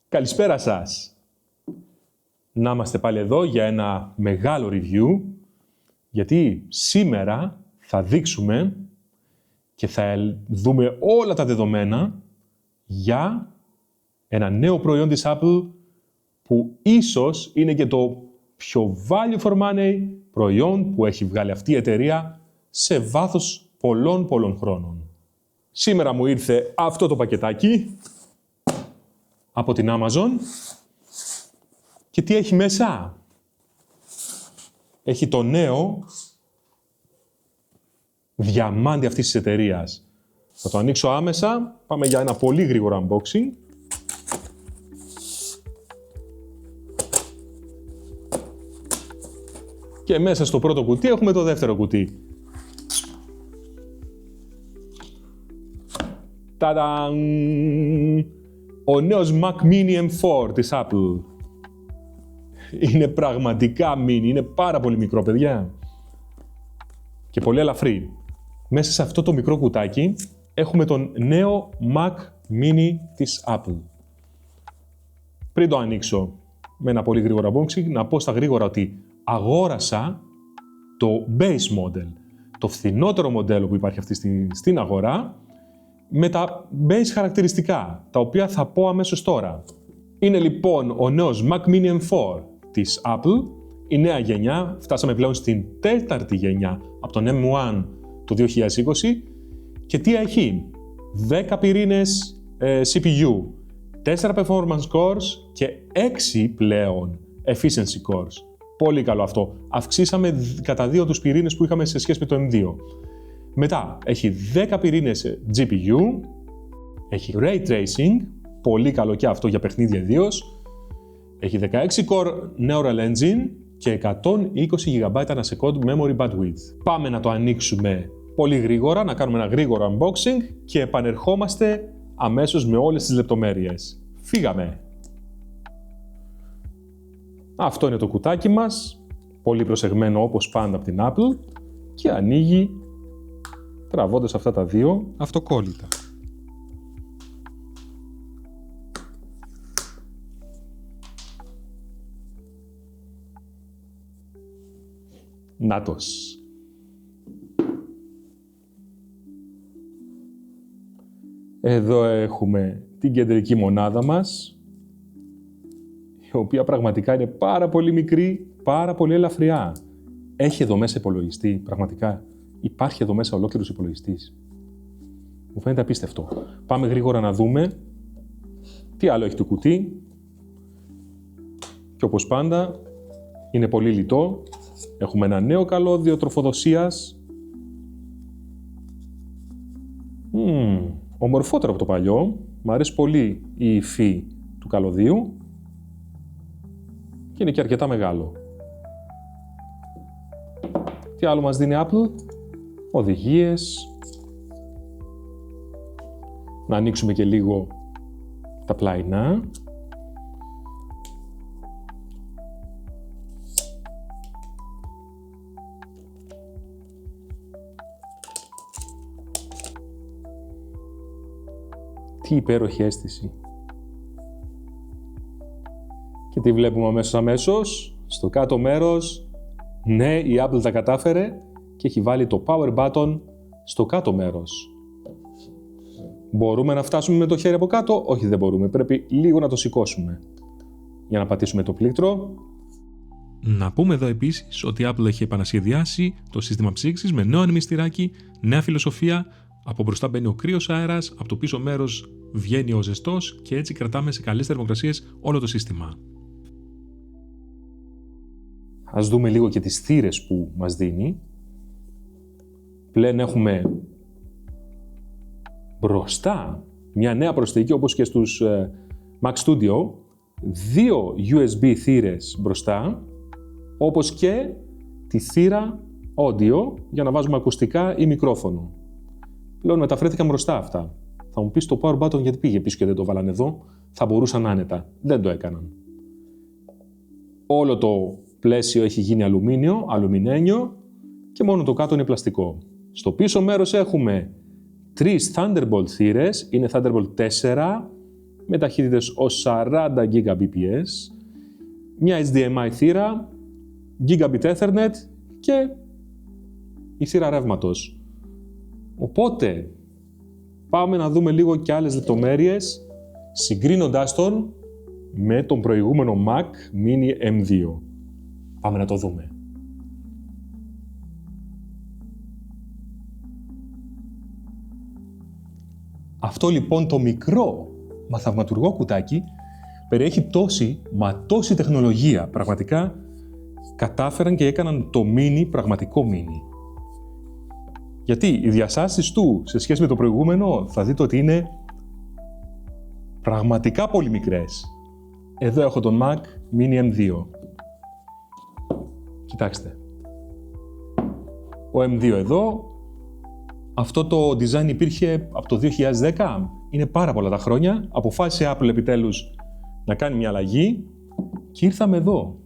Καλησπέρα σας. Να είμαστε πάλι εδώ για ένα μεγάλο review, γιατί σήμερα θα δείξουμε και θα δούμε όλα τα δεδομένα για ένα νέο προϊόν της Apple που ίσως είναι και το πιο value for money προϊόν που έχει βγάλει αυτή η εταιρεία σε βάθος πολλών χρόνων. Σήμερα μου ήρθε αυτό το πακετάκι από την Amazon και τι έχει μέσα? Έχει το νέο διαμάντι αυτής της εταιρείας. Θα το ανοίξω άμεσα. Πάμε για ένα πολύ γρήγορο unboxing. Και μέσα στο πρώτο κουτί έχουμε το δεύτερο κουτί. Τadam! Ο νέος Mac Mini M4 της Apple. Είναι πραγματικά mini, είναι πάρα πολύ μικρό, παιδιά. Και πολύ ελαφρύ. Μέσα σε αυτό το μικρό κουτάκι έχουμε τον νέο Mac Mini της Apple. Πριν το ανοίξω με ένα πολύ γρήγορο unboxing, να πω στα γρήγορα ότι αγόρασα το base model, το φθηνότερο μοντέλο που υπάρχει αυτή στην αγορά, με τα base χαρακτηριστικά, τα οποία θα πω αμέσως τώρα. Είναι λοιπόν ο νέος Mac Mini M4 της Apple, η νέα γενιά, φτάσαμε πλέον στην τέταρτη γενιά από τον M1 του 2020 και τι έχει? 10 πυρήνες CPU, 4 performance cores και 6 πλέον efficiency cores. Πολύ καλό αυτό. Αυξήσαμε κατά 2 τους πυρήνες που είχαμε σε σχέση με το M2. Μετά, έχει 10 πυρήνες GPU, έχει Ray Tracing, πολύ καλό και αυτό για παιχνίδια ιδίως, έχει 16 Core Neural Engine και 120 GB ανά-second Memory Bandwidth. Πάμε να το ανοίξουμε πολύ γρήγορα, να κάνουμε ένα γρήγορο unboxing και επανερχόμαστε αμέσως με όλες τις λεπτομέρειες. Φύγαμε! Αυτό είναι το κουτάκι μας, πολύ προσεγμένο όπως πάντα από την Apple και ανοίγει τραβώντας αυτά τα δύο αυτοκόλλητα. Νάτος. Εδώ έχουμε την κεντρική μονάδα μας, η οποία πραγματικά είναι πάρα πολύ μικρή, πάρα πολύ ελαφριά. Έχει εδώ μέσα υπολογιστή, πραγματικά. Υπάρχει εδώ μέσα ολόκληρος υπολογιστής. Μου φαίνεται απίστευτο. Πάμε γρήγορα να δούμε τι άλλο έχει το κουτί. Και όπως πάντα, είναι πολύ λιτό. Έχουμε ένα νέο καλώδιο τροφοδοσίας. Ομορφότερο από το παλιό. Μου αρέσει πολύ η υφή του καλωδίου. Και είναι και αρκετά μεγάλο. Τι άλλο μας δίνει Apple? Οδηγίες. Να ανοίξουμε και λίγο τα πλαϊνά. Τι υπέροχη αίσθηση. Και τι βλέπουμε αμέσως? Στο κάτω μέρος, ναι, η Apple τα κατάφερε και έχει βάλει το power button στο κάτω μέρος. Μπορούμε να φτάσουμε με το χέρι από κάτω? Όχι, δεν μπορούμε. Πρέπει λίγο να το σηκώσουμε για να πατήσουμε το πλήκτρο. Να πούμε εδώ επίσης ότι η Apple έχει επανασχεδιάσει το σύστημα ψήξης με νέο ανεμιστηράκι, νέα φιλοσοφία. Από μπροστά μπαίνει ο κρύος αέρας, από το πίσω μέρος βγαίνει ο ζεστός και έτσι κρατάμε σε καλές θερμοκρασίες όλο το σύστημα. Ας δούμε λίγο και τις θύρες που μας δίνει. Πλέον έχουμε μπροστά μια νέα προσθήκη, όπως και στους Mac Studio, 2 USB θύρες μπροστά, όπως και τη θύρα audio για να βάζουμε ακουστικά ή μικρόφωνο. Πλέον μεταφρέθηκαν μπροστά αυτά. Θα μου πεις το power button γιατί πήγε πίσω και δεν το βάλανε εδώ? Θα μπορούσαν άνετα. Δεν το έκαναν. Όλο το πλαίσιο έχει γίνει αλουμινένιο και μόνο το κάτω είναι πλαστικό. Στο πίσω μέρος έχουμε 3 Thunderbolt θύρες, είναι Thunderbolt 4 με ταχύτητες ως 40 Gbps, μια HDMI θύρα, Gigabit Ethernet και η θύρα ρεύματος. Οπότε, πάμε να δούμε λίγο και άλλες λεπτομέρειες, συγκρίνοντάς τον με τον προηγούμενο Mac Mini M2. Πάμε να το δούμε. Αυτό λοιπόν το μικρό μα θαυματουργό κουτάκι περιέχει τόση τεχνολογία. Πραγματικά κατάφεραν και έκαναν το Mini πραγματικό Mini. Γιατί οι διαστάσεις του σε σχέση με το προηγούμενο θα δείτε ότι είναι πραγματικά πολύ μικρές. Εδώ έχω τον Mac Mini M2. Κοιτάξτε. Ο M2 εδώ. Αυτό το design υπήρχε από το 2010. Είναι πάρα πολλά τα χρόνια. Αποφάσισε Apple επιτέλους να κάνει μια αλλαγή και ήρθαμε εδώ.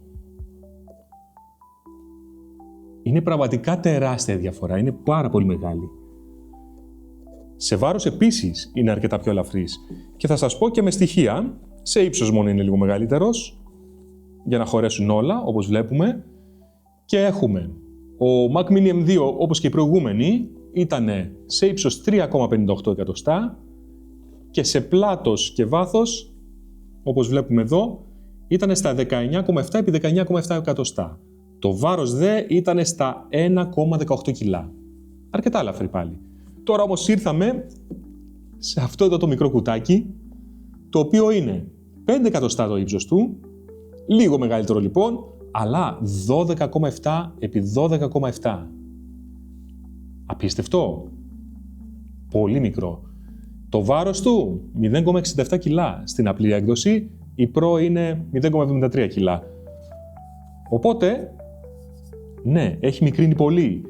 Είναι πραγματικά τεράστια διαφορά. Είναι πάρα πολύ μεγάλη. Σε βάρος επίσης είναι αρκετά πιο ελαφρύς. Και θα σας πω και με στοιχεία. Σε ύψος μόνο είναι λίγο μεγαλύτερος. Για να χωρέσουν όλα, όπως βλέπουμε. Και έχουμε ο Mac Mini M2, όπως και οι προηγούμενοι, ήταν σε ύψος 3,58 εκατοστά και σε πλάτος και βάθος, όπως βλέπουμε εδώ, ήταν στα 19,7 επί 19,7 εκατοστά. Το βάρος δε ήταν στα 1,18 κιλά. Αρκετά ελαφρύ πάλι. Τώρα όμως ήρθαμε σε αυτό εδώ το μικρό κουτάκι, το οποίο είναι 5 εκατοστά το ύψος του, λίγο μεγαλύτερο λοιπόν, αλλά 12,7 επί 12,7. Απίστευτο. Πολύ μικρό. Το βάρος του 0,67 κιλά. Στην απλή έκδοση η Pro είναι 0,73 κιλά. Οπότε, ναι, έχει μικρύνει πολύ.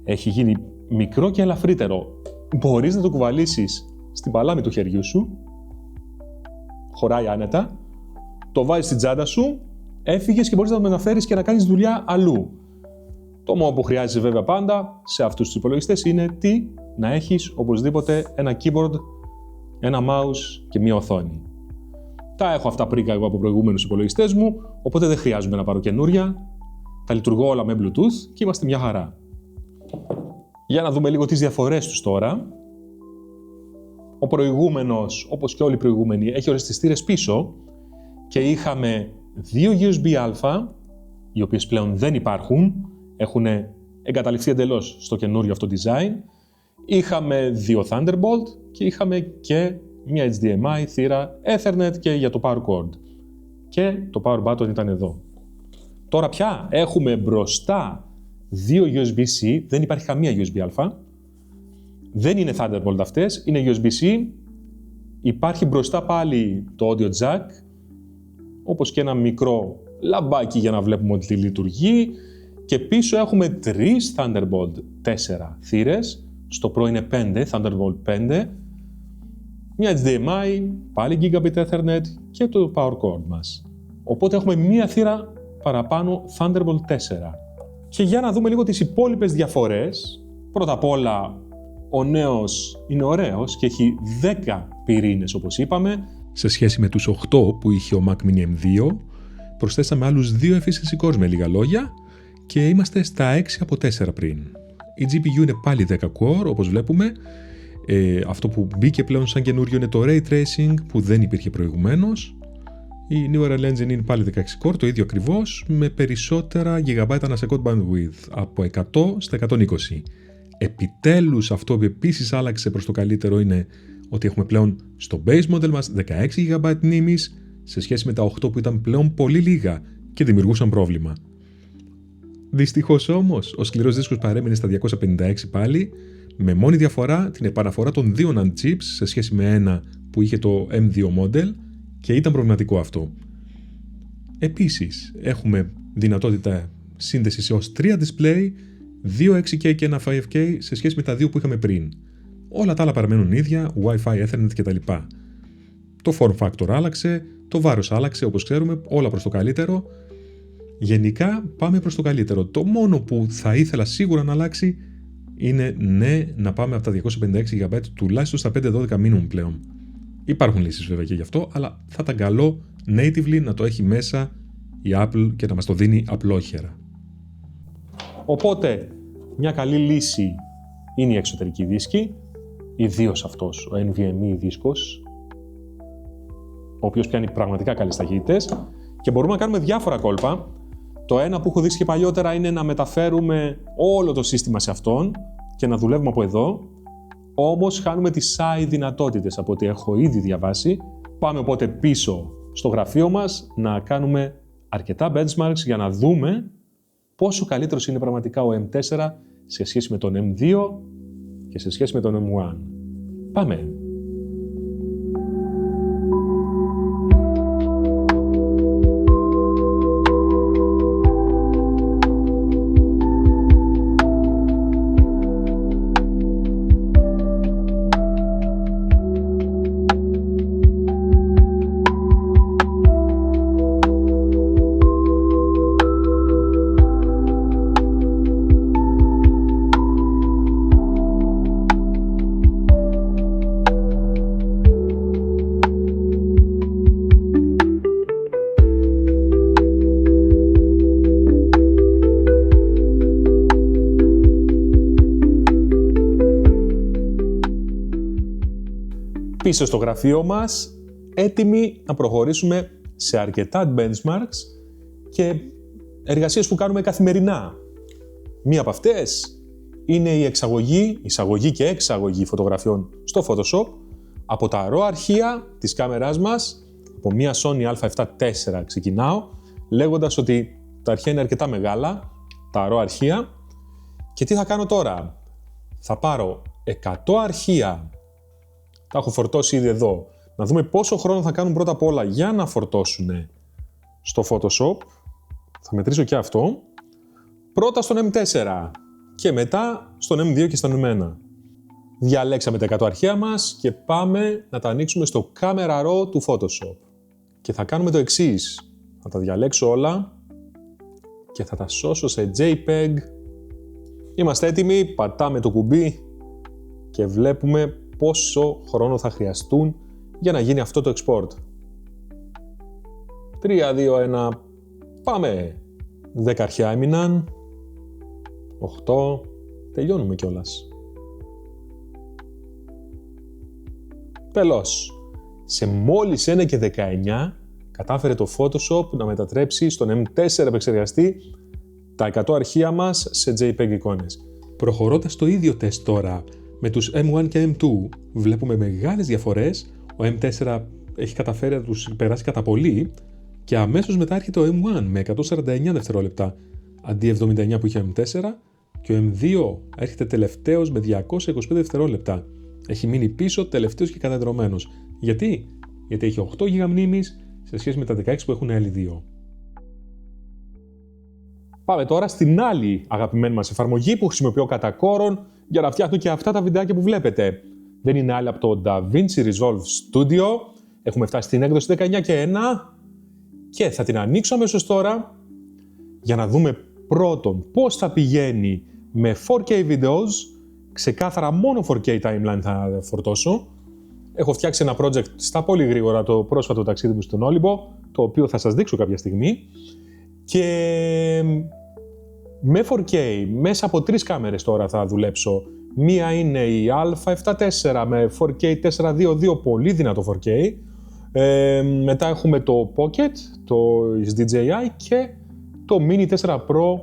Έχει γίνει μικρό και ελαφρύτερο. Μπορείς να το κουβαλήσεις στην παλάμη του χεριού σου. Χωράει άνετα. Το βάζεις στην τσάντα σου. Έφυγες και μπορείς να το μεταφέρεις και να κάνεις δουλειά αλλού. Το μόνο που χρειάζεσαι βέβαια πάντα σε αυτούς τους υπολογιστές είναι να έχεις οπωσδήποτε ένα keyboard, ένα mouse και μία οθόνη. Τα έχω αυτά πρίκα εγώ από προηγούμενους υπολογιστές μου, οπότε δεν χρειάζομαι να πάρω καινούρια. Τα λειτουργώ όλα με Bluetooth και είμαστε μια χαρά. Για να δούμε λίγο τις διαφορές τους τώρα. Ο προηγούμενος, όπως και όλοι οι προηγούμενοι, έχει οριστιστήρες πίσω και είχαμε δύο USB-A, οι οποίες πλέον δεν υπάρχουν, έχουν εγκαταλειφθεί εντελώς στο καινούριο αυτό design. Είχαμε δύο Thunderbolt και είχαμε και μια HDMI θύρα Ethernet και για το Power Cord. Και το Power Button ήταν εδώ. Τώρα πια έχουμε μπροστά δύο USB-C, δεν υπάρχει καμία USB-A. Δεν είναι Thunderbolt αυτές, είναι USB-C. Υπάρχει μπροστά πάλι το Audio Jack, όπως και ένα μικρό λαμπάκι για να βλέπουμε ότι λειτουργεί. Και πίσω έχουμε τρεις Thunderbolt 4 θύρες. Στο Pro είναι 5, Thunderbolt 5. Μια HDMI, πάλι Gigabit Ethernet και το Power Cord μας. Οπότε έχουμε μία θύρα παραπάνω Thunderbolt 4. Και για να δούμε λίγο τις υπόλοιπες διαφορές. Πρώτα απ' όλα, ο νέος είναι ωραίος και έχει 10 πυρήνες όπως είπαμε. Σε σχέση με τους 8 που είχε ο Mac Mini M2, προσθέσαμε άλλους 2 efficiency cores με λίγα λόγια και είμαστε στα 6 από 4 πριν. Η GPU είναι πάλι 10 core όπως βλέπουμε. Αυτό που μπήκε πλέον σαν καινούριο είναι το Ray Tracing που δεν υπήρχε προηγουμένως. Η Neural Engine είναι πάλι 16 core, το ίδιο ακριβώς, με περισσότερα GB ανά second bandwidth, από 100 στα 120. Επιτέλους αυτό που επίσης άλλαξε προς το καλύτερο είναι ότι έχουμε πλέον στο base model μας 16 GB μνήμης σε σχέση με τα 8 που ήταν πλέον πολύ λίγα και δημιουργούσαν πρόβλημα. Δυστυχώς όμως, ο σκληρός δίσκος παρέμεινε στα 256 πάλι, με μόνη διαφορά την επαναφορά των 2 NAND chips σε σχέση με ένα που είχε το M2 model και ήταν προβληματικό αυτό. Επίσης, έχουμε δυνατότητα σύνδεσης έως 3 display, 2 6K και ένα 5K σε σχέση με τα 2 που είχαμε πριν. Όλα τα άλλα παραμένουν ίδια, Wi-Fi, Ethernet κτλ. Το form factor άλλαξε, το βάρος άλλαξε όπως ξέρουμε, όλα προς το καλύτερο. Γενικά πάμε προς το καλύτερο. Το μόνο που θα ήθελα σίγουρα να αλλάξει είναι να πάμε από τα 256 GB τουλάχιστον στα 512 minimum πλέον. Υπάρχουν λύσεις βέβαια και γι' αυτό, αλλά θα ήταν καλό natively να το έχει μέσα η Apple και να μας το δίνει απλόχερα. Οπότε, μια καλή λύση είναι η εξωτερική δίσκη, ιδίως αυτός ο NVMe δίσκος, ο οποίος πιάνει πραγματικά καλές ταχύτητες και μπορούμε να κάνουμε διάφορα κόλπα. Το ένα που έχω δείξει και παλιότερα είναι να μεταφέρουμε όλο το σύστημα σε αυτόν και να δουλεύουμε από εδώ, όμως χάνουμε τις side δυνατότητες από ό,τι έχω ήδη διαβάσει. Πάμε οπότε πίσω στο γραφείο μας να κάνουμε αρκετά benchmarks για να δούμε πόσο καλύτερος είναι πραγματικά ο M4 σε σχέση με τον M2 και σε σχέση με τον M1. Πάμε! Πίσω στο γραφείο μας, έτοιμοι να προχωρήσουμε σε αρκετά benchmarks και εργασίες που κάνουμε καθημερινά. Μία από αυτές είναι η εισαγωγή και εξαγωγή φωτογραφιών στο Photoshop από τα RAW αρχεία της κάμεράς μας. Από μία Sony α7 IV ξεκινάω, λέγοντας ότι τα αρχεία είναι αρκετά μεγάλα, τα RAW αρχεία. Και τι θα κάνω τώρα? Θα πάρω 100 αρχεία, τα έχω φορτώσει ήδη εδώ, να δούμε πόσο χρόνο θα κάνουν πρώτα απ' όλα για να φορτώσουν στο Photoshop. Θα μετρήσω και αυτό. Πρώτα στον M4 και μετά στον M2 και στον M1. Διαλέξαμε τα 100 αρχεία μας και πάμε να τα ανοίξουμε στο Camera Raw του Photoshop. Και θα κάνουμε το εξής. Θα τα διαλέξω όλα και θα τα σώσω σε JPEG. Είμαστε έτοιμοι, πατάμε το κουμπί και βλέπουμε πόσο χρόνο θα χρειαστούν για να γίνει αυτό το export. 3, 2, 1, πάμε! 10 αρχεία έμειναν, 8, τελειώνουμε κιόλας. Τέλος, σε μόλις 1 και 19 κατάφερε το Photoshop να μετατρέψει στον M4 επεξεργαστή τα 100 αρχεία μας σε JPEG εικόνες. Προχωρώντας το ίδιο τεστ τώρα με τους M1 και M2, βλέπουμε μεγάλες διαφορές. Ο M4 έχει καταφέρει να τους περάσει κατά πολύ και αμέσως μετά έρχεται ο M1 με 149 δευτερόλεπτα αντί 79 που είχε ο M4 και ο M2 έρχεται τελευταίος με 225 δευτερόλεπτα. Έχει μείνει πίσω τελευταίος και καταδρωμένος. Γιατί? Γιατί έχει 8 GB μνήμης σε σχέση με τα 16 που έχουν άλλοι δύο. Πάμε τώρα στην άλλη αγαπημένη μας εφαρμογή που χρησιμοποιώ κατά κόρον για να φτιάχνω και αυτά τα βιντεάκια που βλέπετε. Δεν είναι άλλη από το DaVinci Resolve Studio. Έχουμε φτάσει στην έκδοση 19 και 1 και θα την ανοίξω αμέσως τώρα για να δούμε πρώτον πώς θα πηγαίνει με 4K videos. Ξεκάθαρα μόνο 4K timeline θα φορτώσω. Έχω φτιάξει ένα project στα πολύ γρήγορα το πρόσφατο ταξίδι μου στον Όλυμπο, το οποίο θα σας δείξω κάποια στιγμή. Και με 4K, μέσα από 3 κάμερες τώρα θα δουλέψω. Μία είναι η α7 με 4K 422, πολύ δυνατό 4K. Μετά έχουμε το Pocket, το DJI και το Mini 4 Pro.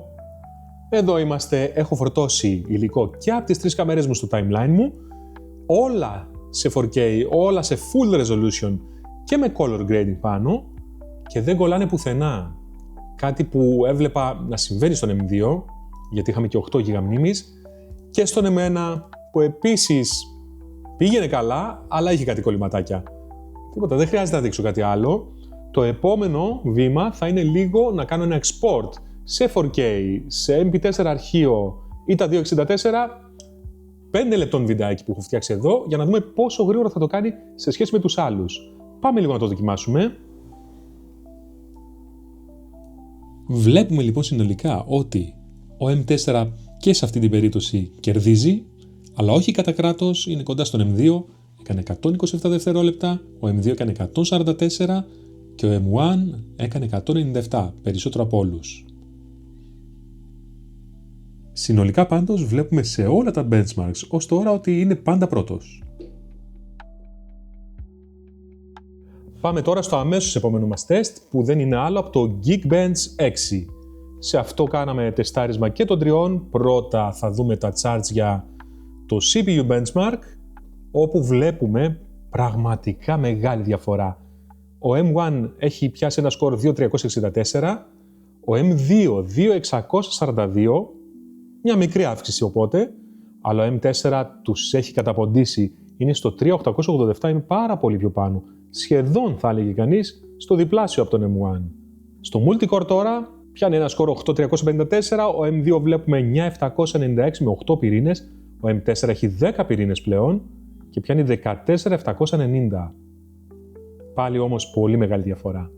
Εδώ είμαστε, έχω φορτώσει υλικό και από τις 3 κάμερες μου στο timeline μου. Όλα σε 4K, όλα σε full resolution και με color grading πάνω και δεν κολλάνε πουθενά. Κάτι που έβλεπα να συμβαίνει στον M2, γιατί είχαμε και 8 GB μνήμης, και στον M1 που επίσης πήγαινε καλά, αλλά είχε κάτι κολληματάκια. Τίποτα, δεν χρειάζεται να δείξω κάτι άλλο. Το επόμενο βήμα θα είναι λίγο να κάνω ένα export σε 4K, σε MP4 αρχείο ή τα 264, 5 λεπτών βιντεάκι που έχω φτιάξει εδώ, για να δούμε πόσο γρήγορα θα το κάνει σε σχέση με τους άλλους. Πάμε λίγο να το δοκιμάσουμε. Βλέπουμε λοιπόν συνολικά ότι ο M4 και σε αυτή την περίπτωση κερδίζει, αλλά όχι κατά κράτος, είναι κοντά στον M2, έκανε 127 δευτερόλεπτα, ο M2 έκανε 144 και ο M1 έκανε 197, περισσότερο από όλους. Συνολικά πάντως βλέπουμε σε όλα τα benchmarks ως τώρα ότι είναι πάντα πρώτος. Πάμε τώρα στο αμέσως επόμενο μας τεστ, που δεν είναι άλλο από το Geekbench 6. Σε αυτό κάναμε τεστάρισμα και των τριών. Πρώτα θα δούμε τα charts για το CPU benchmark, όπου βλέπουμε πραγματικά μεγάλη διαφορά. Ο M1 έχει πιάσει ένα σκορ 2.364, ο M2 2.642, μια μικρή αύξηση οπότε, αλλά ο M4 τους έχει καταποντήσει, είναι στο 3.887, είναι πάρα πολύ πιο πάνω. Σχεδόν θα έλεγε κανείς στο διπλάσιο από τον M1. Στο multicore τώρα πιάνει ένα σκορ 8.354, ο M2 βλέπουμε 9.796 με 8 πυρήνες, ο M4 έχει 10 πυρήνες πλέον και πιάνει 14.790. Πάλι όμως πολύ μεγάλη διαφορά.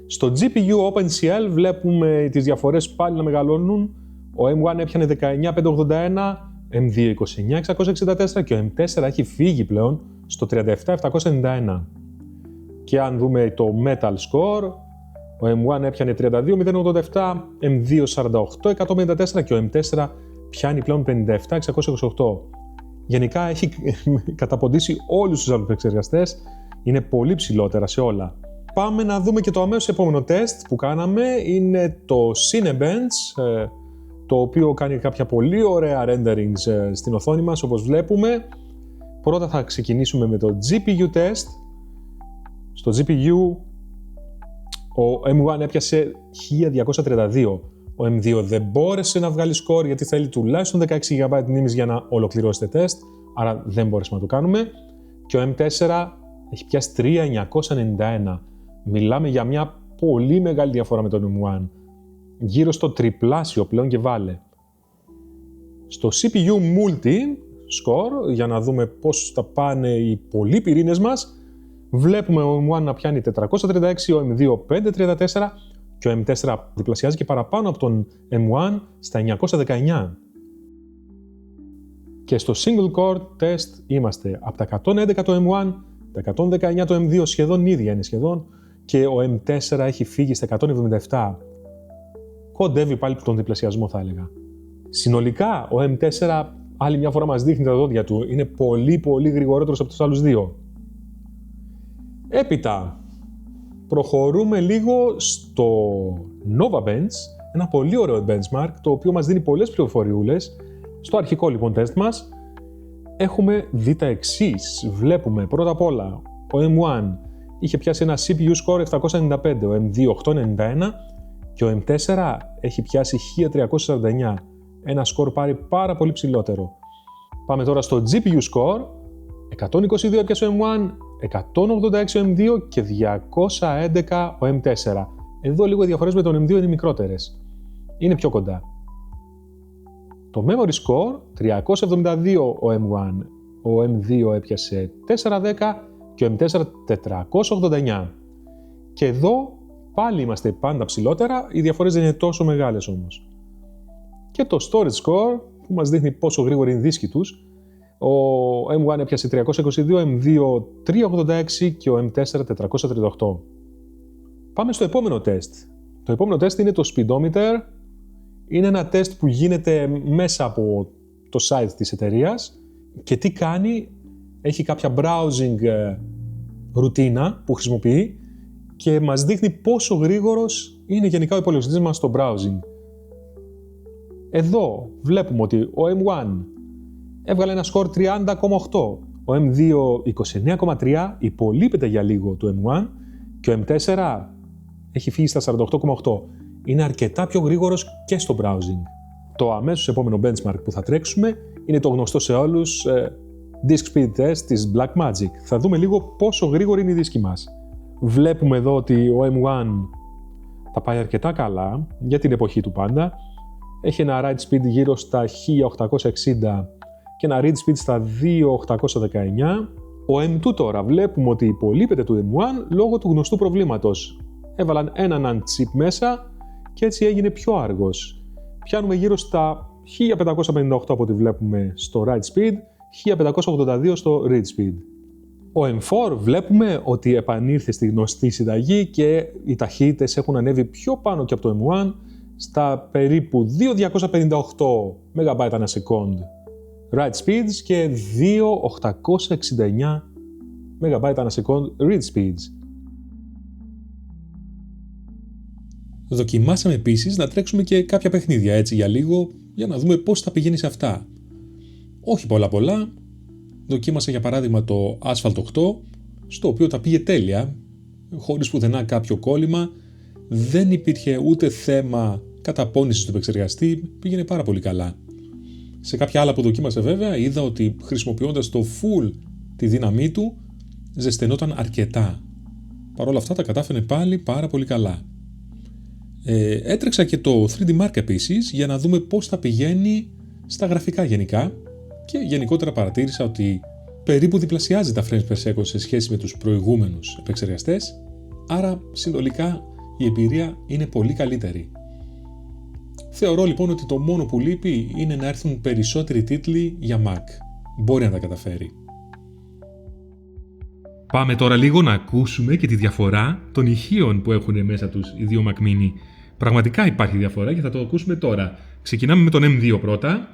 Στο GPU OpenCL βλέπουμε τις διαφορές πάλι να μεγαλώνουν. Ο M1 έπιανε 19.581, M2 29.664 και ο M4 έχει φύγει πλέον στο 37.791. Και αν δούμε το Metal Score, ο M1 έπιανε 32.087, M2 48.154 και ο M4 πιάνει πλέον 57.628. Γενικά έχει καταποντήσει όλους τους άλλους επεξεργαστές, είναι πολύ ψηλότερα σε όλα. Πάμε να δούμε και το αμέσως επόμενο τεστ που κάναμε, είναι το Cinebench, το οποίο κάνει κάποια πολύ ωραία renderings στην οθόνη μας, όπως βλέπουμε. Πρώτα θα ξεκινήσουμε με το GPU test. Στο GPU ο M1 έπιασε 1232. Ο M2 δεν μπόρεσε να βγάλει σκορ γιατί θέλει τουλάχιστον 16 GB μνήμης για να ολοκληρώσετε τεστ, άρα δεν μπόρεσε να το κάνουμε. Και ο M4 έχει πιάσει 3991. Μιλάμε για μια πολύ μεγάλη διαφορά με τον M1. Γύρω στο τριπλάσιο πλέον και βάλε. Στο CPU Multi Score, για να δούμε πώς θα πάνε οι πολλοί πυρήνες μας, βλέπουμε ο M1 να πιάνει 436, ο M2 534 και ο M4 διπλασιάζει και παραπάνω από τον M1 στα 919. Και στο Single Core Test είμαστε από τα 111 το M1, τα 119 το M2 σχεδόν ίδια είναι σχεδόν και ο M4 έχει φύγει στα 177. Κοντεύει πάλι τον διπλασιασμό θα έλεγα. Συνολικά ο M4 άλλη μια φορά μας δείχνει τα δόντια του, είναι πολύ γρηγορότερος από τους άλλους δύο. Έπειτα, προχωρούμε λίγο στο Nova Bench, ένα πολύ ωραίο benchmark, το οποίο μας δίνει πολλές πληροφοριούλες. Στο αρχικό λοιπόν τεστ μας, έχουμε δει τα εξής. Βλέπουμε πρώτα απ' όλα, ο M1 είχε πιάσει ένα CPU score 795, ο M2 891 και ο M4 έχει πιάσει 1349, ένα score πάρει πάρα πολύ ψηλότερο. Πάμε τώρα στο GPU score, 122 έπιασε ο M1, 186 ο M2 και 211 ο M4. Εδώ λίγο οι διαφορές με τον M2 είναι μικρότερες. Είναι πιο κοντά. Το Memory Score, 372 ο M1, ο M2 έπιασε 410 και ο M4 489. Και εδώ πάλι είμαστε πάντα ψηλότερα, οι διαφορές δεν είναι τόσο μεγάλες όμως. Και το Storage Score, που μας δείχνει πόσο γρήγορη είναι οι δίσκοι τους, ο M1 έπιασε 322, M2 386 και ο M4 438. Πάμε στο επόμενο τεστ. Το επόμενο τεστ είναι το Speedometer. Είναι ένα τεστ που γίνεται μέσα από το site της εταιρείας και τι κάνει, έχει κάποια browsing ρουτίνα που χρησιμοποιεί και μας δείχνει πόσο γρήγορος είναι γενικά ο υπολογιστής μας στο browsing. Εδώ βλέπουμε ότι ο M1 έβγαλε ένα σκορ 30,8, ο M2 29,3, υπολείπεται για λίγο του M1 και ο M4 έχει φύγει στα 48,8. Είναι αρκετά πιο γρήγορος και στο browsing. Το αμέσως επόμενο benchmark που θα τρέξουμε είναι το γνωστό σε όλους Disk Speed Test της Blackmagic. Θα δούμε λίγο πόσο γρήγορη είναι η δίσκη μας. Βλέπουμε εδώ ότι ο M1 θα πάει αρκετά καλά για την εποχή του πάντα. Έχει ένα write speed γύρω στα 1860 και ένα read speed στα 2819. Ο M2 τώρα βλέπουμε ότι υπολείπεται του M1 λόγω του γνωστού προβλήματος. Έβαλαν έναν NAND chip μέσα και έτσι έγινε πιο άργος. Πιάνουμε γύρω στα 1558 από ό,τι βλέπουμε στο write speed, 1582 στο read speed. Ο M4 βλέπουμε ότι επανήλθε στη γνωστή συνταγή και οι ταχύτητες έχουν ανέβει πιο πάνω και από το M1 στα περίπου 2.258 MB ανά second write speeds και 2.869 MB ανά second read speeds. Δοκιμάσαμε επίσης να τρέξουμε και κάποια παιχνίδια έτσι για λίγο, για να δούμε πώς θα πηγαίνει σε αυτά. Όχι πολλά. Δοκίμασα για παράδειγμα το Asphalt 8, στο οποίο τα πήγε τέλεια, χωρίς πουθενά κάποιο κόλλημα, δεν υπήρχε ούτε θέμα καταπώνησης του επεξεργαστή, πήγαινε πάρα πολύ καλά. Σε κάποια άλλα που δοκίμασα βέβαια, είδα ότι χρησιμοποιώντας το full τη δύναμή του, ζεσθενόταν αρκετά. Παρ' όλα αυτά τα κατάφερε πάλι πάρα πολύ καλά. Έτρεξα και το 3D Mark επίσης για να δούμε πώς θα πηγαίνει στα γραφικά γενικά και γενικότερα παρατήρησα ότι περίπου διπλασιάζει τα frames per second σε σχέση με τους προηγούμενους επεξεργαστές, άρα συνολικά η εμπειρία είναι πολύ καλύτερη. Θεωρώ λοιπόν ότι το μόνο που λείπει είναι να έρθουν περισσότεροι τίτλοι για Mac. Μπορεί να τα καταφέρει. Πάμε τώρα λίγο να ακούσουμε και τη διαφορά των ηχείων που έχουν μέσα τους οι δύο Mac Mini. Πραγματικά υπάρχει διαφορά και θα το ακούσουμε τώρα. Ξεκινάμε με τον M2 πρώτα.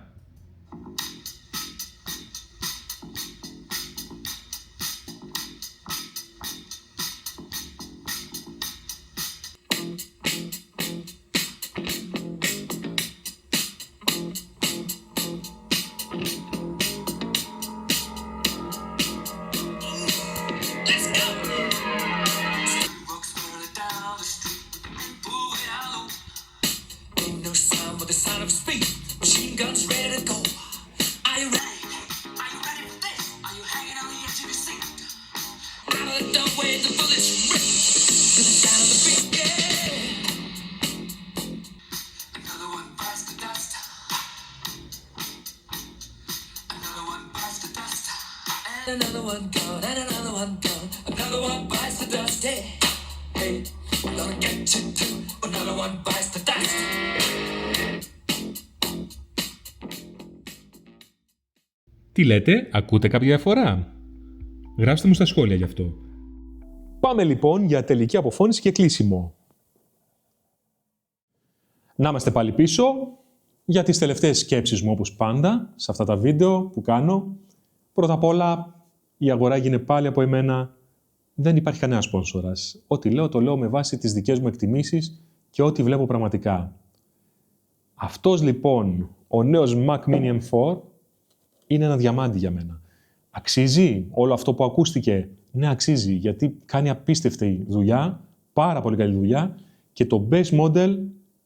Another one gone, and another one gone. Another one bites the dust. Hey, hey, we're gonna get you too. Another one bites the dust. Τι λέτε, ακούτε κάποια διαφορά? Γράψτε μου στα σχόλια γι' αυτό. Πάμε λοιπόν για τελική αποφώνηση και κλείσιμο. Να είμαστε πάλι πίσω για τις τελευταίες σκέψεις μου όπως πάντα σε αυτά τα βίντεο που κάνω. Πρώτα απ' όλα, η αγορά έγινε πάλι από εμένα. Δεν υπάρχει κανένα σπόνσορας. Ό,τι λέω, το λέω με βάση τις δικές μου εκτιμήσεις και ό,τι βλέπω πραγματικά. Αυτός λοιπόν, ο νέος Mac Mini M4, είναι ένα διαμάντι για μένα. Αξίζει όλο αυτό που ακούστηκε? Ναι, αξίζει, γιατί κάνει απίστευτη δουλειά, πάρα πολύ καλή δουλειά και το base model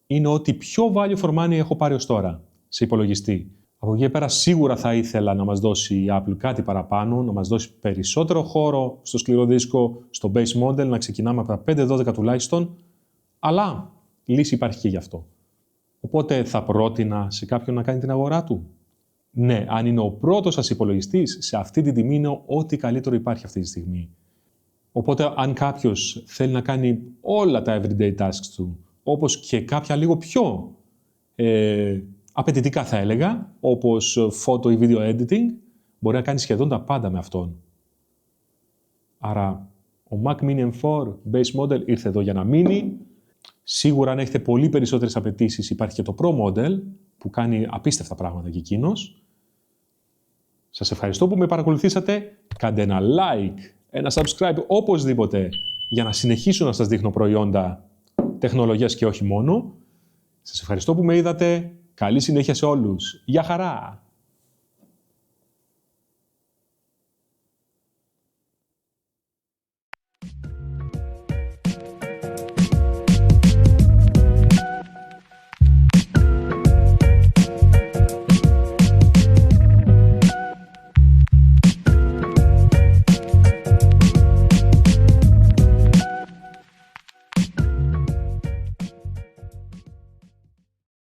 είναι ό,τι πιο value for money έχω πάρει ως τώρα σε υπολογιστή. Από εκεί πέρα σίγουρα θα ήθελα να μας δώσει η Apple κάτι παραπάνω, να μας δώσει περισσότερο χώρο στο σκληρό δίσκο, στο base model, να ξεκινάμε από τα 5-12 τουλάχιστον, αλλά λύση υπάρχει και γι' αυτό. Οπότε θα πρότεινα σε κάποιον να κάνει την αγορά του. Ναι, αν είναι ο πρώτος σας υπολογιστής, σε αυτή την τιμή είναι ό,τι καλύτερο υπάρχει αυτή τη στιγμή. Οπότε αν κάποιος θέλει να κάνει όλα τα everyday tasks του, όπως και κάποια λίγο πιο απαιτητικά θα έλεγα, όπως photo ή video editing, μπορεί να κάνει σχεδόν τα πάντα με αυτόν. Άρα, ο Mac Mini M4 base model ήρθε εδώ για να μείνει. Σίγουρα αν έχετε πολύ περισσότερες απαιτήσεις υπάρχει και το Pro model, που κάνει απίστευτα πράγματα και εκείνος. Σας ευχαριστώ που με παρακολουθήσατε. Κάντε ένα like, ένα subscribe οπωσδήποτε, για να συνεχίσω να σας δείχνω προϊόντα τεχνολογίας και όχι μόνο. Σας ευχαριστώ που με είδατε. Καλή συνέχεια σε όλους. Γεια χαρά!